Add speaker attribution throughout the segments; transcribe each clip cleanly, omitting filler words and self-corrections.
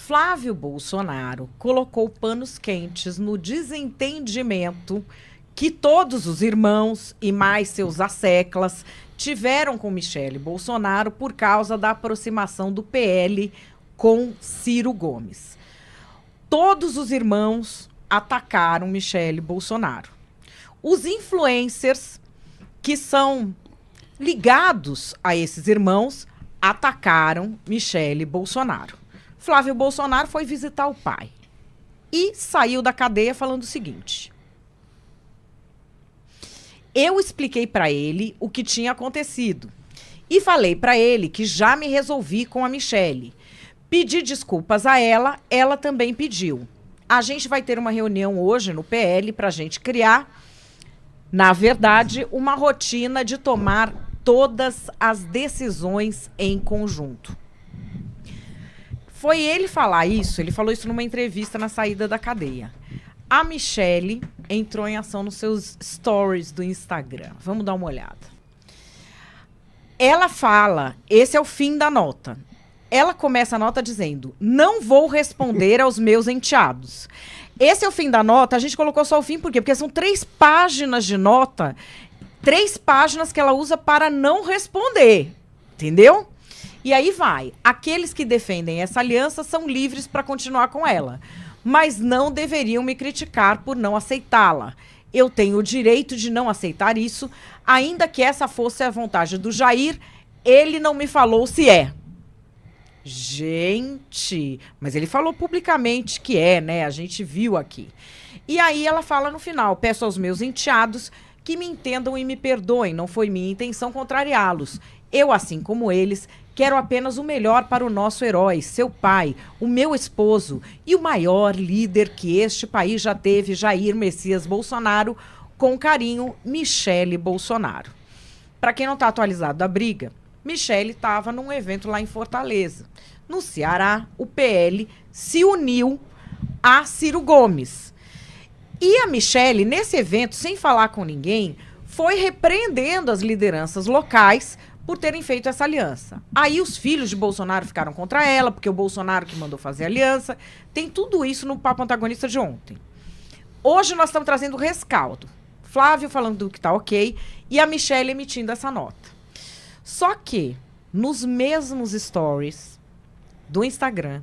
Speaker 1: Flávio Bolsonaro colocou panos quentes no desentendimento que todos os irmãos e mais seus asseclas tiveram com Michele Bolsonaro por causa da aproximação do PL com Ciro Gomes. Todos os irmãos atacaram Michele Bolsonaro. Os influencers que são ligados a esses irmãos atacaram Michele Bolsonaro. Flávio Bolsonaro foi visitar o pai e saiu da cadeia falando o seguinte: eu expliquei para ele o que tinha acontecido e falei para ele que já me resolvi com a Michele. Pedi desculpas a ela, ela também pediu. A gente vai ter uma reunião hoje no PL para a gente criar, na verdade, uma rotina de tomar todas as decisões em conjunto. Foi ele falar isso, ele falou isso numa entrevista na saída da cadeia. A Michele entrou em ação nos seus stories do Instagram. Vamos dar uma olhada. Ela fala, esse é o fim da nota. Ela começa a nota dizendo: não vou responder aos meus enteados. Esse é o fim da nota, a gente colocou só o fim, por quê? Porque são 3 páginas de nota, 3 páginas que ela usa para não responder, entendeu? E aí vai, aqueles que defendem essa aliança são livres para continuar com ela, mas não deveriam me criticar por não aceitá-la. Eu tenho o direito de não aceitar isso, ainda que essa fosse a vontade do Jair, ele não me falou se é. Gente, mas ele falou publicamente que é, né? A gente viu aqui. E aí ela fala no final: peço aos meus enteados que me entendam e me perdoem, não foi minha intenção contrariá-los. Eu, assim como eles, quero apenas o melhor para o nosso herói, seu pai, o meu esposo e o maior líder que este país já teve, Jair Messias Bolsonaro, com carinho, Michele Bolsonaro. Para quem não está atualizado da briga, Michele estava num evento lá em Fortaleza. No Ceará, o PL se uniu a Ciro Gomes. E a Michele, nesse evento, sem falar com ninguém, foi repreendendo as lideranças locais por terem feito essa aliança. Aí os filhos de Bolsonaro ficaram contra ela, porque o Bolsonaro que mandou fazer a aliança. Tem tudo isso no Papo Antagonista de ontem. Hoje nós estamos trazendo o rescaldo. Flávio falando que tá ok e a Michele emitindo essa nota. Só que, nos mesmos stories do Instagram,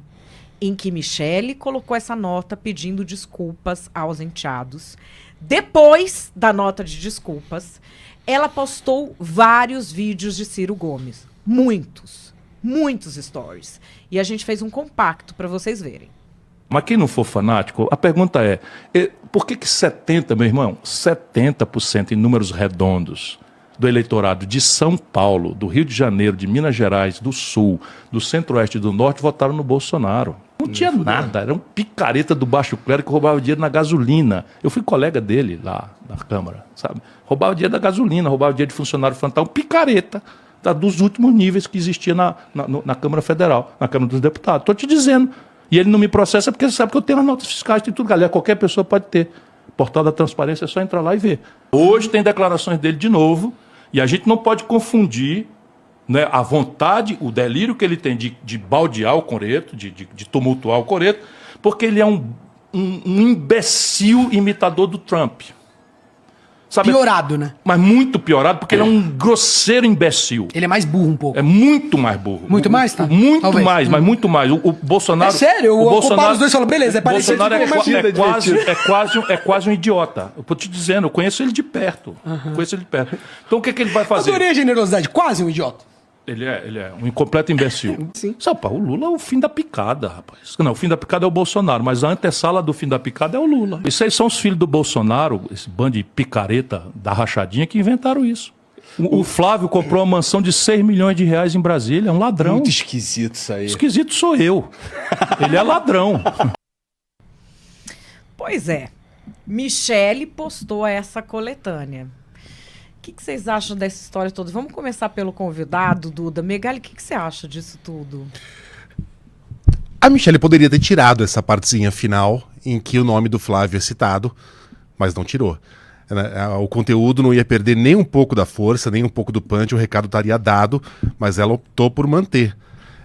Speaker 1: em que Michele colocou essa nota pedindo desculpas aos enteados, depois da nota de desculpas, ela postou vários vídeos de Ciro Gomes. Muitos stories. E a gente fez um compacto para vocês verem.
Speaker 2: Mas quem não for fanático, a pergunta é, por que 70%, meu irmão, 70% em números redondos do eleitorado de São Paulo, do Rio de Janeiro, de Minas Gerais, do Sul, do Centro-Oeste e do Norte votaram no Bolsonaro? Não tinha nada, era um picareta do baixo clero que roubava dinheiro na gasolina. Eu fui colega dele lá na Câmara, sabe? Roubava dinheiro da gasolina, roubava dinheiro de funcionário fantasma, um picareta dos últimos níveis que existia na Câmara Federal, na Câmara dos Deputados. Estou te dizendo. E ele não me processa porque sabe que eu tenho as notas fiscais, tem tudo, galera. Qualquer pessoa pode ter. Portal da Transparência é só entrar lá e ver. Hoje tem declarações dele de novo, e a gente não pode confundir, né, a vontade, o delírio que ele tem de baldear o coreto, de tumultuar o coreto, porque ele é um imbecil imitador do Trump. Sabe?
Speaker 3: Piorado, né?
Speaker 2: Mas muito piorado, porque ele é um grosseiro imbecil.
Speaker 3: Ele é mais burro um pouco.
Speaker 2: É muito mais burro.
Speaker 3: Muito mais, tá?
Speaker 2: Muito
Speaker 3: Talvez.
Speaker 2: mais, mas muito mais. O Bolsonaro...
Speaker 3: É sério,
Speaker 2: o
Speaker 3: Bolsonaro, os dois falam, beleza, é parecido.
Speaker 2: Bolsonaro é quase um idiota. Eu tô te dizendo, eu conheço ele de perto. Conheço ele de perto. Então o que ele vai fazer?
Speaker 3: Adorei a generosidade, quase um idiota.
Speaker 2: Ele é um incompleto imbecil.
Speaker 3: Sim.
Speaker 2: Sabe, o Lula é o fim da picada, rapaz. Não, o fim da picada é o Bolsonaro, mas a antessala do fim da picada é o Lula. Isso aí são os filhos do Bolsonaro, esse bando de picareta da rachadinha, que inventaram isso. O Flávio comprou uma mansão de 6 milhões de reais em Brasília, é um ladrão.
Speaker 4: Muito esquisito isso aí.
Speaker 2: Esquisito sou eu. Ele é ladrão.
Speaker 1: Pois é. Michele postou essa coletânea. O que vocês acham dessa história toda? Vamos começar pelo convidado, Duda. Megali, o que você acha disso tudo?
Speaker 5: A Michele poderia ter tirado essa partezinha final em que o nome do Flávio é citado, mas não tirou. O conteúdo não ia perder nem um pouco da força, nem um pouco do punch, o recado estaria dado, mas ela optou por manter.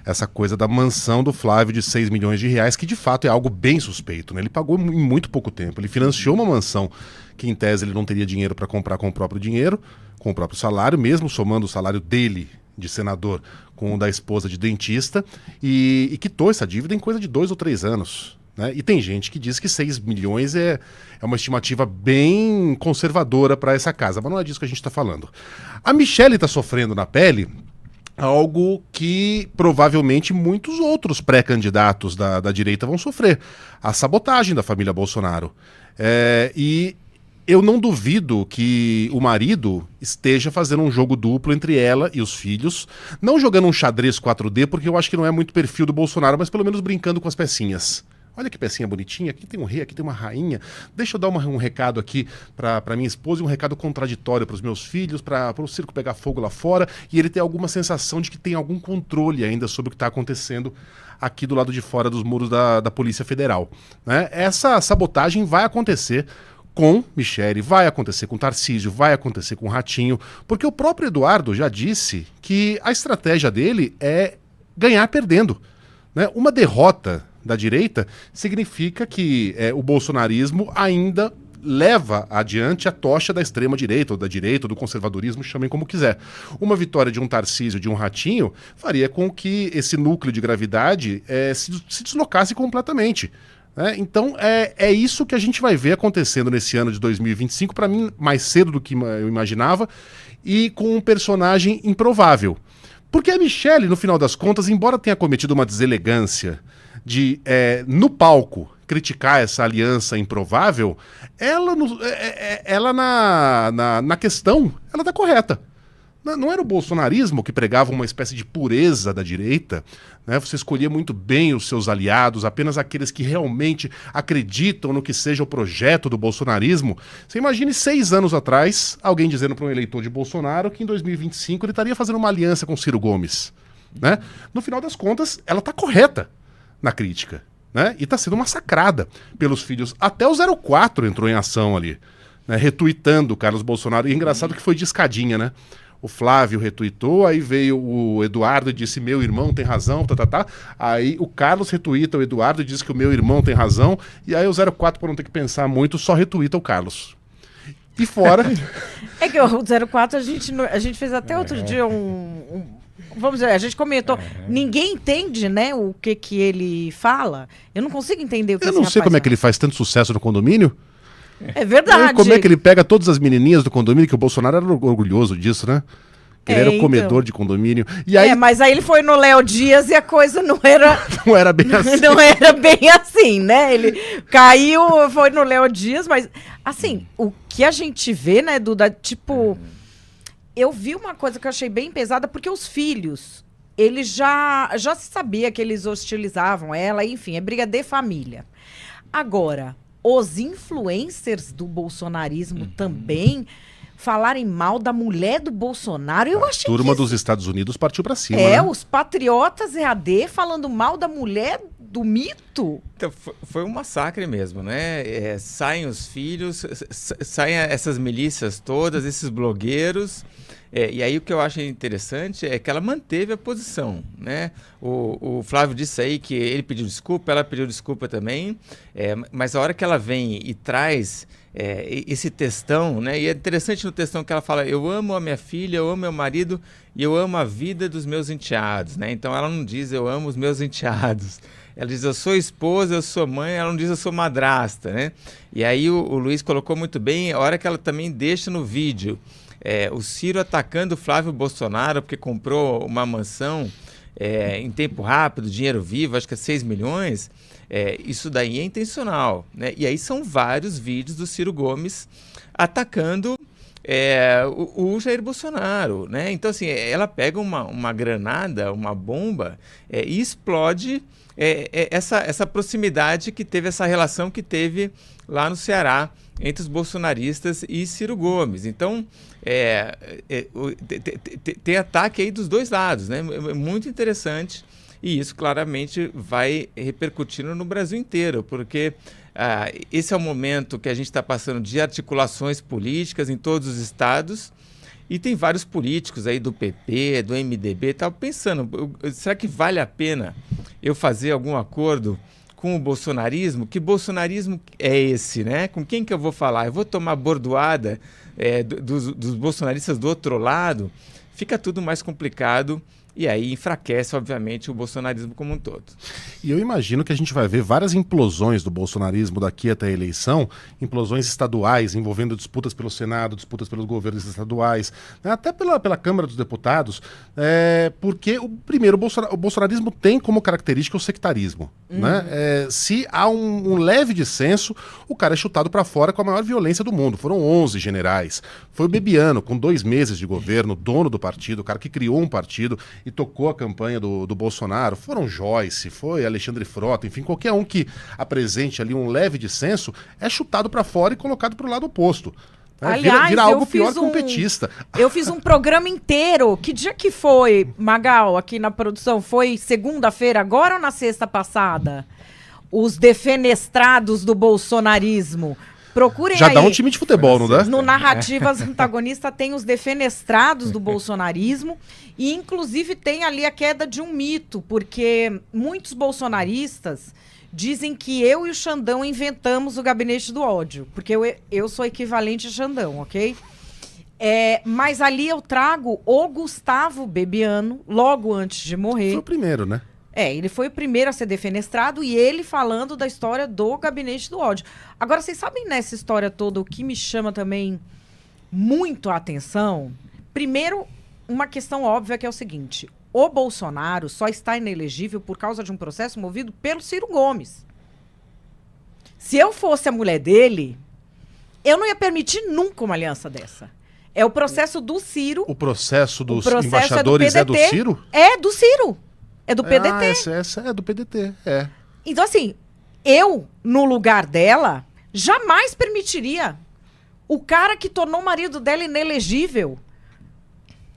Speaker 5: essa coisa da mansão do Flávio de 6 milhões de reais, que de fato é algo bem suspeito, né? Ele pagou em muito pouco tempo. Ele financiou uma mansão que, em tese, ele não teria dinheiro para comprar com o próprio dinheiro, com o próprio salário, mesmo somando o salário dele, de senador, com o da esposa de dentista, e quitou essa dívida em coisa de 2 ou 3 anos. Né? E tem gente que diz que 6 milhões é uma estimativa bem conservadora para essa casa, mas não é disso que a gente está falando. A Michelle está sofrendo na pele algo que provavelmente muitos outros pré-candidatos da direita vão sofrer: a sabotagem da família Bolsonaro. E eu não duvido que o marido esteja fazendo um jogo duplo entre ela e os filhos, não jogando um xadrez 4D, porque eu acho que não é muito perfil do Bolsonaro, mas pelo menos brincando com as pecinhas. Olha que pecinha bonitinha, aqui tem um rei, aqui tem uma rainha. Deixa eu dar um recado aqui para minha esposa e um recado contraditório para os meus filhos, para o circo pegar fogo lá fora, e ele ter alguma sensação de que tem algum controle ainda sobre o que está acontecendo aqui do lado de fora dos muros da Polícia Federal. Né? Essa sabotagem vai acontecer com Michelle, vai acontecer com Tarcísio, vai acontecer com Ratinho, porque o próprio Eduardo já disse que a estratégia dele é ganhar perdendo. Né? Uma derrota da direita significa que o bolsonarismo ainda leva adiante a tocha da extrema-direita, ou da direita, ou do conservadorismo, chamem como quiser. Uma vitória de um Tarcísio, de um Ratinho, faria com que esse núcleo de gravidade se deslocasse completamente. Então, é isso que a gente vai ver acontecendo nesse ano de 2025, para mim, mais cedo do que eu imaginava, e com um personagem improvável. Porque a Michelle, no final das contas, embora tenha cometido uma deselegância de, no palco, criticar essa aliança improvável, ela na questão, ela está correta. Não era o bolsonarismo que pregava uma espécie de pureza da direita, né? Você escolhia muito bem os seus aliados, apenas aqueles que realmente acreditam no que seja o projeto do bolsonarismo. Você imagine 6 anos atrás, alguém dizendo para um eleitor de Bolsonaro que em 2025 ele estaria fazendo uma aliança com Ciro Gomes. Né? No final das contas, ela está correta na crítica. Né? E está sendo massacrada pelos filhos. Até o 04 entrou em ação ali, né? Retuitando o Carlos Bolsonaro. E é engraçado que foi de escadinha, né? O Flávio retuitou, aí veio o Eduardo e disse: meu irmão tem razão, Aí o Carlos retuita o Eduardo e diz que o meu irmão tem razão, e aí o 04, por não ter que pensar muito, só retuita o Carlos. E fora...
Speaker 1: É que o 04 a gente fez até outro dia vamos dizer, a gente comentou, ninguém entende, né, o que ele fala. Eu não consigo entender o que
Speaker 5: Eu não sei como é que ele faz tanto sucesso no condomínio.
Speaker 1: É verdade.
Speaker 5: Como é que ele pega todas as menininhas do condomínio, que o Bolsonaro era orgulhoso disso, né? Que ele era o comedor de condomínio. E aí...
Speaker 1: mas aí ele foi no Léo Dias e a coisa não era...
Speaker 5: não era bem assim.
Speaker 1: Não era bem assim, né? Ele caiu, foi no Léo Dias, mas, assim, o que a gente vê, né, Duda, tipo... Eu vi uma coisa que eu achei bem pesada, porque os filhos, eles já se sabia que eles hostilizavam ela, enfim, é briga de família. Agora... Os influencers do bolsonarismo também falarem mal da mulher do Bolsonaro, eu achei
Speaker 5: que... A turma dos Estados Unidos partiu pra cima,
Speaker 1: né?
Speaker 5: né?
Speaker 1: Os patriotas EAD falando mal da mulher do mito.
Speaker 4: Então, foi um massacre mesmo, né? Saem os filhos, saem essas milícias todas, esses blogueiros... e aí o que eu acho interessante é que ela manteve a posição, né? O Flávio disse aí que ele pediu desculpa, ela pediu desculpa também, mas a hora que ela vem e traz esse textão, né? E é interessante no textão que ela fala: eu amo a minha filha, eu amo meu marido e eu amo a vida dos meus enteados, né? Então ela não diz eu amo os meus enteados. Ela diz eu sou esposa, eu sou mãe, ela não diz eu sou madrasta, né? E aí o Luiz colocou muito bem, a hora que ela também deixa no vídeo o Ciro atacando o Flávio Bolsonaro porque comprou uma mansão em tempo rápido, dinheiro vivo, acho que é 6 milhões, isso daí é intencional, né? E aí são vários vídeos do Ciro Gomes atacando o Jair Bolsonaro, né? Então, assim, ela pega uma granada, uma bomba e explode essa proximidade que teve, essa relação que teve lá no Ceará entre os bolsonaristas e Ciro Gomes. Então, tem ataque aí dos dois lados, né? É muito interessante, e isso claramente vai repercutindo no Brasil inteiro, porque esse é o momento que a gente está passando de articulações políticas em todos os estados, E tem vários políticos aí do PP, do MDB, estava pensando, será que vale a pena eu fazer algum acordo com o bolsonarismo? Que bolsonarismo é esse, né? Com quem que eu vou falar? Eu vou tomar bordoada dos bolsonaristas do outro lado? Fica tudo mais complicado e aí enfraquece, obviamente, o bolsonarismo como um todo.
Speaker 5: E eu imagino que a gente vai ver várias implosões do bolsonarismo daqui até a eleição, implosões estaduais, envolvendo disputas pelo Senado, disputas pelos governos estaduais, né, até pela Câmara dos Deputados, porque, primeiro, o bolsonarismo tem como característica o sectarismo. Né? Se há um leve dissenso, o cara é chutado para fora com a maior violência do mundo. Foram 11 generais. Foi o Bebiano, com 2 meses de governo, dono do partido, o cara que criou um partido e tocou a campanha do Bolsonaro. Foram Joyce, foi Alexandre Frota, enfim, qualquer um que apresente ali um leve dissenso é chutado para fora e colocado para o lado oposto.
Speaker 1: Aliás,
Speaker 5: vira algo pior que um petista.
Speaker 1: Eu fiz um programa inteiro. Que dia que foi, Magal, aqui na produção? Foi segunda-feira agora ou na sexta passada? Os defenestrados do bolsonarismo. Procurem
Speaker 5: Já
Speaker 1: aí.
Speaker 5: dá um time de futebol, não dá?
Speaker 1: No Narrativas Antagonista tem os defenestrados do bolsonarismo e, inclusive, tem ali a queda de um mito, porque muitos bolsonaristas dizem que eu e o Xandão inventamos o gabinete do ódio, porque eu sou equivalente a Xandão, ok? Mas ali eu trago o Gustavo Bebiano, logo antes de morrer.
Speaker 5: Foi o primeiro, né?
Speaker 1: Ele foi o primeiro a ser defenestrado e ele falando da história do gabinete do ódio. Agora, vocês sabem nessa história toda o que me chama também muito a atenção? Primeiro, uma questão óbvia que é o seguinte: o Bolsonaro só está inelegível por causa de um processo movido pelo Ciro Gomes. Se eu fosse a mulher dele, eu não ia permitir nunca uma aliança dessa. É o processo do Ciro.
Speaker 5: O processo dos
Speaker 1: processo
Speaker 5: embaixadores é do Ciro?
Speaker 1: É do Ciro. É do PDT.
Speaker 5: Essa é do PDT, é.
Speaker 1: Então, assim, eu, no lugar dela, jamais permitiria o cara que tornou o marido dela inelegível.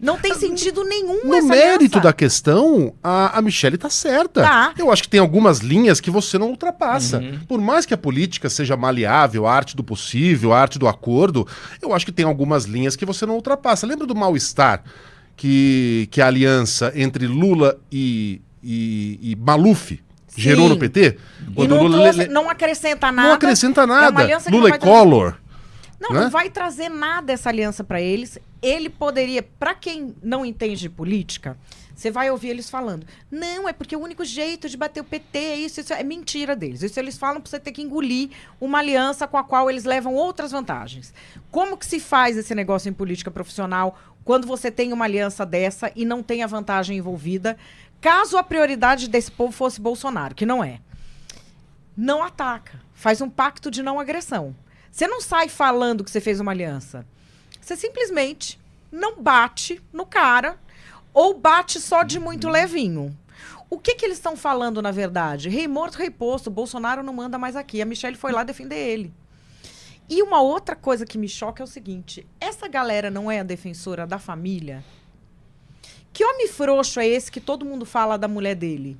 Speaker 1: Não tem sentido nenhum
Speaker 5: No
Speaker 1: essa
Speaker 5: mérito
Speaker 1: aliança.
Speaker 5: da questão, a Michelle tá certa.
Speaker 1: Tá.
Speaker 5: Eu acho que tem algumas linhas que você não ultrapassa. Por mais que a política seja maleável, a arte do possível, a arte do acordo, eu acho que tem algumas linhas que você não ultrapassa. Lembra do mal-estar que a aliança entre Lula e Maluf gerou
Speaker 1: Sim.
Speaker 5: no PT?
Speaker 1: E não acrescenta nada.
Speaker 5: Não acrescenta
Speaker 1: É uma
Speaker 5: nada.
Speaker 1: aliança que
Speaker 5: Lula
Speaker 1: não
Speaker 5: e
Speaker 1: vai trazer-
Speaker 5: Collor.
Speaker 1: Não,
Speaker 5: né?
Speaker 1: não vai trazer nada essa aliança para eles. Ele poderia, para quem não entende de política, você vai ouvir eles falando: não, é porque o único jeito de bater o PT é isso é mentira deles. Isso eles falam para você ter que engolir uma aliança com a qual eles levam outras vantagens. Como que se faz esse negócio em política profissional quando você tem uma aliança dessa e não tem a vantagem envolvida? Caso a prioridade desse povo fosse Bolsonaro, que não é. Não ataca. Faz um pacto de não agressão. Você não sai falando que você fez uma aliança. Você simplesmente não bate no cara ou bate só de muito levinho. O que eles estão falando, na verdade? Rei morto, rei posto. Bolsonaro não manda mais aqui. A Michelle foi lá defender ele. E uma outra coisa que me choca é o seguinte: essa galera não é a defensora da família? Que homem frouxo é esse que todo mundo fala da mulher dele?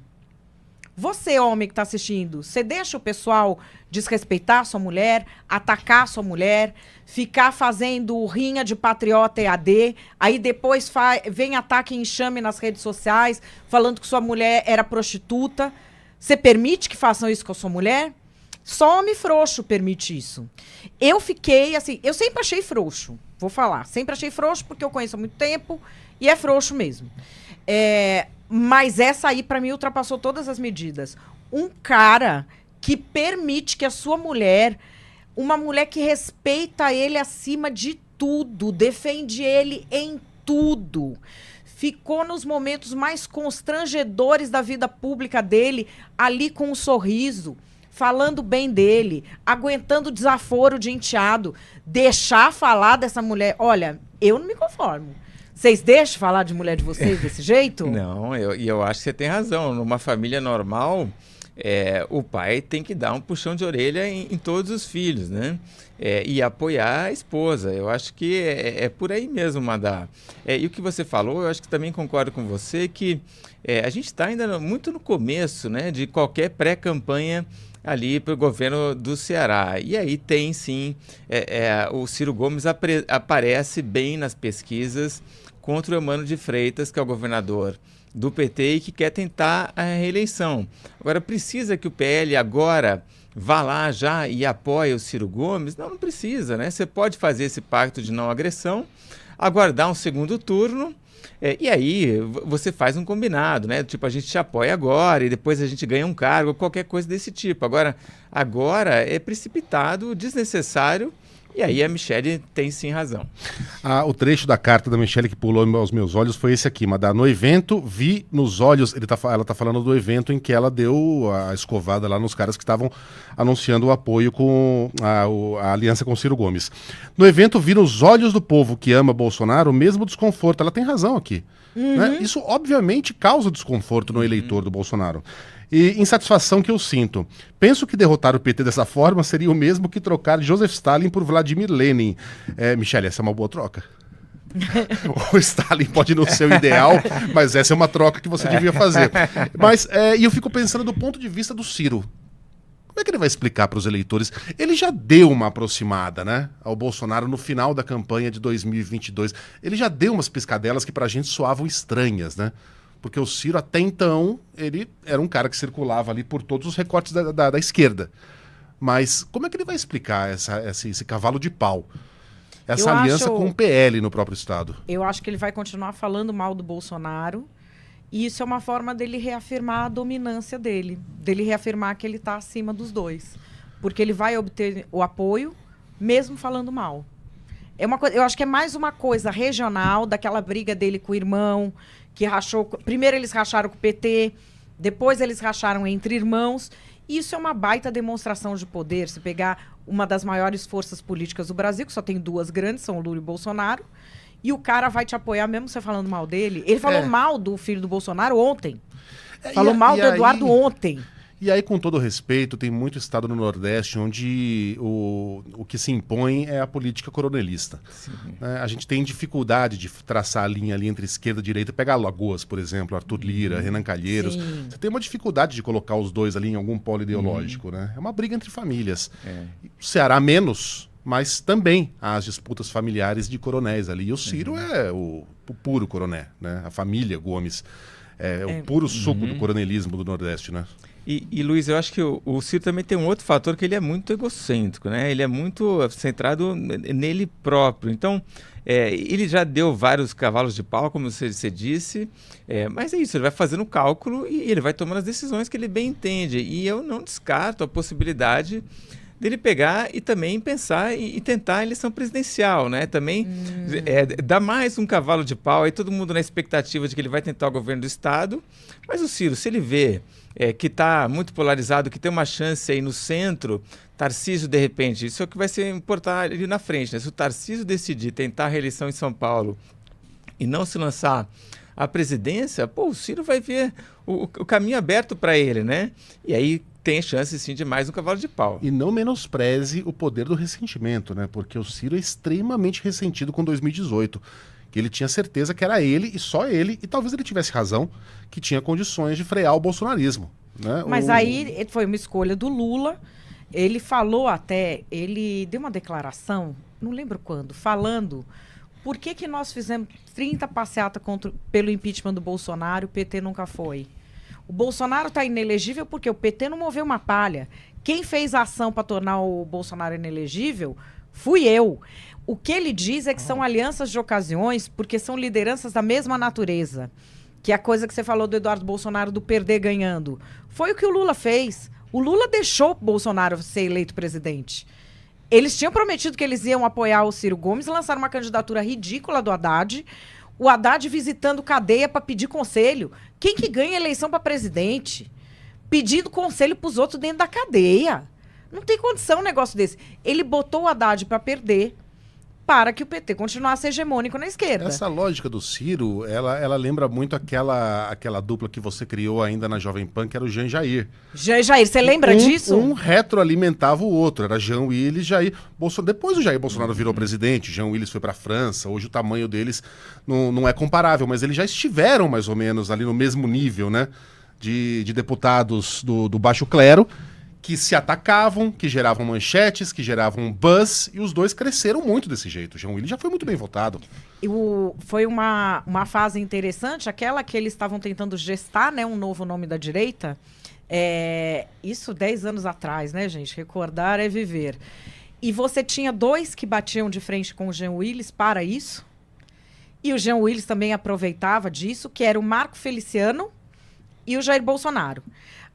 Speaker 1: Você, homem que está assistindo, você deixa o pessoal desrespeitar sua mulher, atacar sua mulher, ficar fazendo rinha de patriota EAD, aí depois vem ataque e enxame nas redes sociais, falando que sua mulher era prostituta. Você permite que façam isso com a sua mulher? Só homem frouxo permite isso. Eu fiquei, assim, eu sempre achei frouxo, vou falar. Sempre achei frouxo porque eu conheço há muito tempo e é frouxo mesmo. Mas essa aí, pra mim, ultrapassou todas as medidas. Um cara que permite que a sua mulher, uma mulher que respeita ele acima de tudo, defende ele em tudo, ficou nos momentos mais constrangedores da vida pública dele, ali com um sorriso, falando bem dele, aguentando desaforo de enteado, deixar falar dessa mulher. Olha, eu não me conformo. Vocês deixam falar de mulher de vocês desse jeito?
Speaker 4: Não, eu acho que você tem razão. Numa família normal, o pai tem que dar um puxão de orelha em todos os filhos, né? E apoiar a esposa. Eu acho que é por aí mesmo, Madá. E o que você falou, eu acho que também concordo com você, que a gente está ainda muito no começo, né, de qualquer pré-campanha ali para o governo do Ceará. E aí tem, sim, o Ciro Gomes aparece bem nas pesquisas contra o Eumano de Freitas, que é o governador do PT e que quer tentar a reeleição. Agora, precisa que o PL agora vá lá já e apoie o Ciro Gomes? Não precisa, né? Você pode fazer esse pacto de não agressão, aguardar um segundo turno, e aí você faz um combinado, né? Tipo, a gente te apoia agora e depois a gente ganha um cargo, qualquer coisa desse tipo. Agora é precipitado, desnecessário. E aí a Michele tem sim razão.
Speaker 5: O trecho da carta da Michele que pulou aos meus olhos foi esse aqui, Madá. No evento, vi nos olhos... Ela tá falando do evento em que ela deu a escovada lá nos caras que estavam anunciando o apoio com a aliança com Ciro Gomes. No evento, vi nos olhos do povo que ama Bolsonaro o mesmo desconforto. Ela tem razão aqui. Né? Isso, obviamente, causa desconforto no eleitor do Bolsonaro. E insatisfação que eu sinto. Penso que derrotar o PT dessa forma seria o mesmo que trocar Joseph Stalin por Vladimir Lenin. Michele, essa é uma boa troca. O Stalin pode não ser o ideal, mas essa é uma troca que você devia fazer. Mas e eu fico pensando do ponto de vista do Ciro. Como é que ele vai explicar para os eleitores? Ele já deu uma aproximada, né, ao Bolsonaro no final da campanha de 2022. Ele já deu umas piscadelas que para a gente soavam estranhas, né? Porque o Ciro, até então, ele era um cara que circulava ali por todos os recortes da esquerda. Mas como é que ele vai explicar esse cavalo de pau? Essa aliança com o PL no próprio Estado?
Speaker 1: Eu acho que ele vai continuar falando mal do Bolsonaro. E isso é uma forma dele reafirmar a dominância dele. Dele reafirmar que ele está acima dos dois. Porque ele vai obter o apoio, mesmo falando mal. Eu acho que é mais uma coisa regional, daquela briga dele com o irmão, que rachou. Primeiro eles racharam com o PT, depois eles racharam entre irmãos. Isso é uma baita demonstração de poder. Se pegar uma das maiores forças políticas do Brasil, que só tem duas grandes, são o Lula e o Bolsonaro, e o cara vai te apoiar mesmo você falando mal dele. Ele falou mal do filho do Bolsonaro ontem. Falou mal do Eduardo ontem.
Speaker 5: E aí, com todo respeito, tem muito estado no Nordeste onde o que se impõe é a política coronelista. A gente tem dificuldade de traçar a linha ali entre esquerda e direita. Pegar Alagoas, por exemplo, Arthur Lira, Renan Calheiros. Sim. Você tem uma dificuldade de colocar os dois ali em algum polo ideológico, né? É uma briga entre famílias. O Ceará menos, mas também há as disputas familiares de coronéis ali. E o Ciro é o puro coroné, né? A família Gomes. É o puro suco do coronelismo do Nordeste, né?
Speaker 4: E Luiz, eu acho que o Ciro também tem um outro fator, que ele é muito egocêntrico, né? Ele é muito centrado nele próprio. Então, ele já deu vários cavalos de pau, como você disse, mas é isso, ele vai fazendo o cálculo e ele vai tomando as decisões que ele bem entende. E eu não descarto a possibilidade dele pegar e também pensar e tentar a eleição presidencial, né? Também dá mais um cavalo de pau, aí todo mundo na expectativa de que ele vai tentar o governo do Estado, mas o Ciro, se ele vê que está muito polarizado, que tem uma chance aí no centro, Tarcísio, de repente, isso é o que vai ser importar ali na frente, né? Se o Tarcísio decidir tentar a reeleição em São Paulo e não se lançar à presidência, o Ciro vai ver o caminho aberto para ele, né? E aí tem chance, sim, de mais um cavalo de pau.
Speaker 5: E não menospreze o poder do ressentimento, né? Porque o Ciro é extremamente ressentido com 2018. Que ele tinha certeza que era ele e só ele, e talvez ele tivesse razão, que tinha condições de frear o bolsonarismo. Né?
Speaker 1: Mas aí foi uma escolha do Lula. Ele falou até, ele deu uma declaração, não lembro quando, falando por que nós fizemos 30 passeatas pelo impeachment do Bolsonaro e o PT nunca foi. O Bolsonaro está inelegível porque o PT não moveu uma palha. Quem fez a ação para tornar o Bolsonaro inelegível fui eu. O que ele diz é que são alianças de ocasiões porque são lideranças da mesma natureza. Que é a coisa que você falou do Eduardo Bolsonaro do perder ganhando. Foi o que o Lula fez. O Lula deixou o Bolsonaro ser eleito presidente. Eles tinham prometido que eles iam apoiar o Ciro Gomes, lançaram uma candidatura ridícula do Haddad. O Haddad visitando cadeia para pedir conselho. Quem que ganha eleição para presidente? Pedindo conselho para os outros dentro da cadeia. Não tem condição um negócio desse. Ele botou o Haddad para perder. para que o PT continuasse hegemônico na esquerda.
Speaker 5: Essa lógica do Ciro, ela lembra muito aquela dupla que você criou ainda na Jovem Pan, que era o Jean Jair.
Speaker 1: Jean Jair, você lembra disso?
Speaker 5: Um retroalimentava o outro, era Jean Willis, Jair Bolsonaro. Depois o Jair Bolsonaro virou presidente, Jean Willis foi para a França, hoje o tamanho deles não é comparável, mas eles já estiveram mais ou menos ali no mesmo nível, né, de deputados do baixo clero, que se atacavam, que geravam manchetes, que geravam buzz, e os dois cresceram muito desse jeito. O Jean Willis já foi muito bem votado.
Speaker 1: Foi uma fase interessante, aquela que eles estavam tentando gestar, né, um novo nome da direita. Isso 10 anos atrás, né, gente? Recordar é viver. E você tinha dois que batiam de frente com o Jean Willis para isso. E o Jean Willis também aproveitava disso, que era o Marco Feliciano e o Jair Bolsonaro.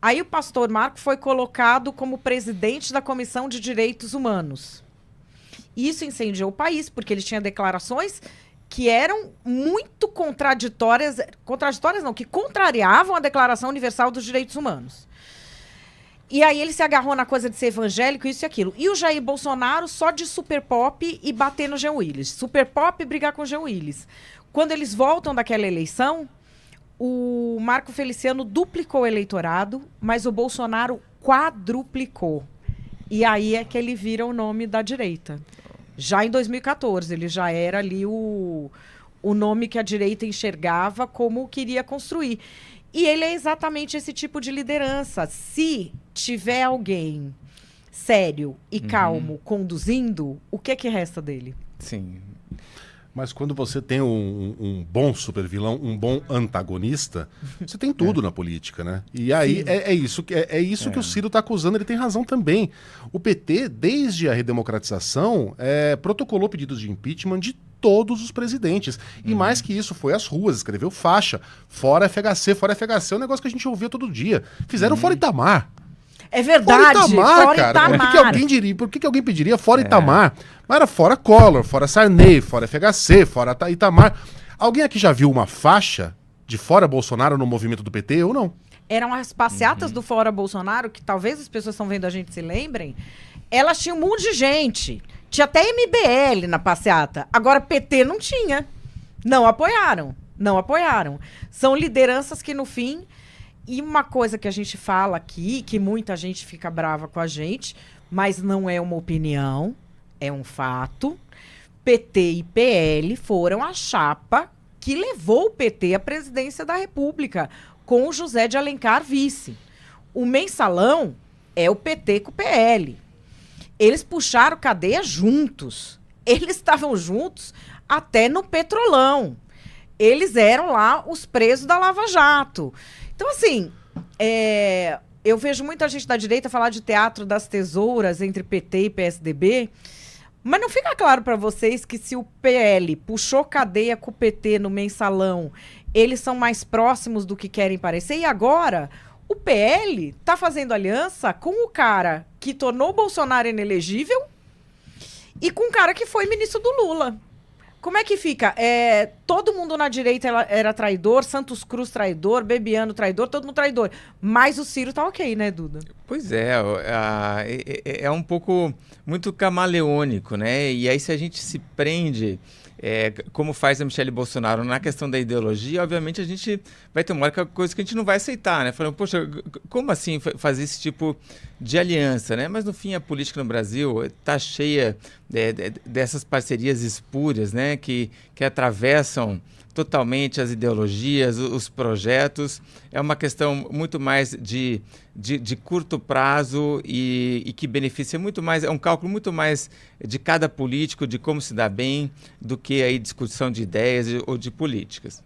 Speaker 1: Aí o pastor Marco foi colocado como presidente da Comissão de Direitos Humanos. Isso incendiou o país, porque ele tinha declarações que eram muito contraditórias não, que contrariavam a Declaração Universal dos Direitos Humanos. E aí ele se agarrou na coisa de ser evangélico, isso e aquilo. E o Jair Bolsonaro só de super pop e bater no Jean Willis. Super pop e brigar com o Jean Willis. Quando eles voltam daquela eleição, o Marco Feliciano duplicou o eleitorado, mas o Bolsonaro quadruplicou. E aí é que ele vira o nome da direita. Já em 2014, ele já era ali o nome que a direita enxergava como queria construir. E ele é exatamente esse tipo de liderança. Se tiver alguém sério e calmo conduzindo, o que resta dele?
Speaker 4: Sim.
Speaker 5: Mas quando você tem um bom supervilão, um bom antagonista, você tem tudo na política, né? E aí é isso que o Ciro está acusando, ele tem razão também. O PT, desde a redemocratização, protocolou pedidos de impeachment de todos os presidentes. E mais que isso, foi às ruas, escreveu faixa, fora FHC é um negócio que a gente ouvia todo dia. Fizeram fora Itamar.
Speaker 1: É verdade,
Speaker 5: fora Itamar. Por que alguém pediria fora Itamar? Mas era fora Collor, fora Sarney, fora FHC, fora Itamar. Alguém aqui já viu uma faixa de fora Bolsonaro no movimento do PT ou não?
Speaker 1: Eram as passeatas do Fora Bolsonaro, que talvez as pessoas que estão vendo a gente se lembrem, elas tinham um monte de gente. Tinha até MBL na passeata. Agora PT não tinha. Não apoiaram. São lideranças que no fim... E uma coisa que a gente fala aqui, que muita gente fica brava com a gente, mas não é uma opinião, é um fato. PT e PL foram a chapa que levou o PT à presidência da República, com o José de Alencar vice. O mensalão é o PT com o PL. Eles puxaram cadeia juntos. Eles estavam juntos até no Petrolão. Eles eram lá os presos da Lava Jato. Então, assim, eu vejo muita gente da direita falar de teatro das tesouras entre PT e PSDB, mas não fica claro para vocês que se o PL puxou cadeia com o PT no mensalão, eles são mais próximos do que querem parecer, e agora o PL está fazendo aliança com o cara que tornou o Bolsonaro inelegível e com o cara que foi ministro do Lula. Como é que fica? Todo mundo na direita era traidor, Santos Cruz traidor, Bebiano traidor, todo mundo traidor. Mas o Ciro tá ok, né, Duda?
Speaker 4: Pois é um pouco muito camaleônico, né? E aí se a gente se prende, como faz a Michele Bolsonaro na questão da ideologia, obviamente a gente vai ter uma coisa que a gente não vai aceitar, né? Falando, poxa, como assim fazer esse tipo de aliança, né? Mas no fim a política no Brasil está cheia dessas parcerias espúrias, né? Que atravessam totalmente as ideologias, os projetos. É uma questão muito mais de curto prazo e que beneficia muito mais, é um cálculo muito mais de cada político, de como se dá bem, do que aí discussão de ideias ou de políticas.